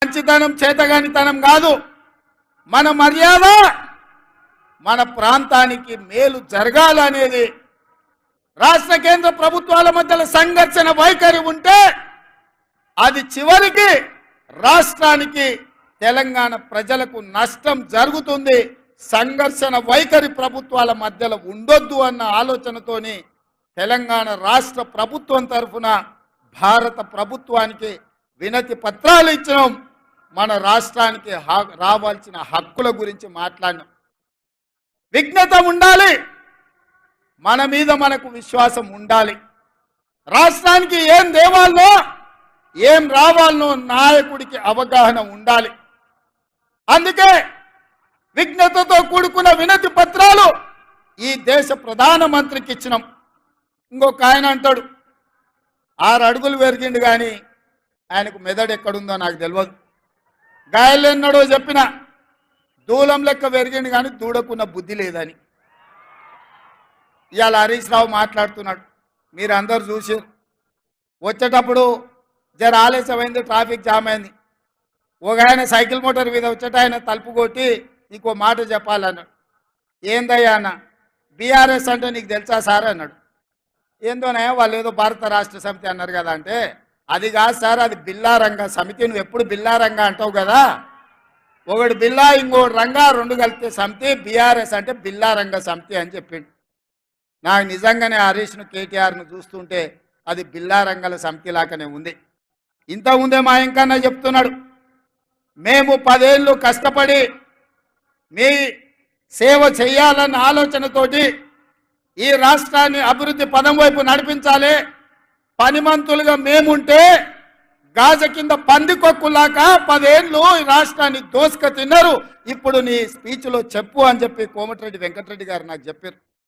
మంచితనం చేతగానితనం కాదు, మన మర్యాద మన ప్రాంతానికి మేలు జరగాలనేది. రాష్ట్ర కేంద్ర ప్రభుత్వాల మధ్యలో సంఘర్షణ వైఖరి ఉంటే అది చివరికి రాష్ట్రానికి తెలంగాణ ప్రజలకు నష్టం జరుగుతుంది. సంఘర్షణ వైఖరి ప్రభుత్వాల మధ్యలో ఉండొద్దు అన్న ఆలోచనతోని తెలంగాణ రాష్ట్ర ప్రభుత్వం తరఫున భారత ప్రభుత్వానికి వినతి పత్రాలు ఇచ్చినాం. మన రాష్ట్రానికి రావాల్సిన హక్కుల గురించి మాట్లాడినాం. విఘ్నత ఉండాలి, మన మీద మనకు విశ్వాసం ఉండాలి. రాష్ట్రానికి ఏం దేవాలనో ఏం రావాలనో నాయకుడికి అవగాహన ఉండాలి. అందుకే విఘ్నతతో కూడుకున్న వినతి పత్రాలు ఈ దేశ ప్రధానమంత్రికి ఇచ్చినాం. ఇంకొక ఆయన అంటాడు 6 అడుగులు పెరిగిండు కానీ ఆయనకు మెదడు ఎక్కడుందో నాకు తెలియదు. గాయలు ఎన్నడో చెప్పిన దూలం లెక్క పెరిగిండు కానీ దూడకున్న బుద్ధి లేదని. ఇవాళ హరీష్ రావు మాట్లాడుతున్నాడు, మీరు అందరు చూసారు. వచ్చేటప్పుడు జర ఆలస్యమైంది, ట్రాఫిక్ జామ్ అయింది. ఒక ఆయన సైకిల్ మోటార్ మీద వచ్చేట ఆయన తలుపు కొట్టి నీకో మాట చెప్పాలన్నాడు. ఏందయ్యా అన్న, బీఆర్ఎస్ అంటే నీకు తెలుసా సార్ అన్నాడు. ఏందోనే వాళ్ళు ఏదో భారత రాష్ట్ర సమితి అన్నారు కదా అంటే, అది కాదు సార్, అది బిల్లా రంగ సమితి. నువ్వు ఎప్పుడు బిల్లా రంగ అంటావు కదా, ఒకటి బిల్లా ఇంకోటి రంగా, 2 కలిపితే సమితి. బీఆర్ఎస్ అంటే బిల్లా రంగ సమితి అని చెప్పిండు. నాకు నిజంగానే హరీష్ను కేటీఆర్ను చూస్తుంటే అది బిల్లా రంగాల సమితి లాగానే ఉంది. ఇంతకుముందే మా ఇంకన్నా చెప్తున్నాడు, మేము 10 ఏళ్ళు కష్టపడి మీ సేవ చేయాలన్న ఆలోచనతోటి ఈ రాష్ట్రాన్ని అభివృద్ధి పదం వైపు నడిపించాలి. పనిమంతులుగా మేముంటే గాజ కింద పందికొక్కులాక 10 ఏళ్ళు ఈ రాష్ట్రాన్ని దోసుక తిన్నారు. ఇప్పుడు నీ స్పీచ్లో చెప్పు అని చెప్పి కోమటిరెడ్డి వెంకటరెడ్డి గారు నాకు చెప్పారు.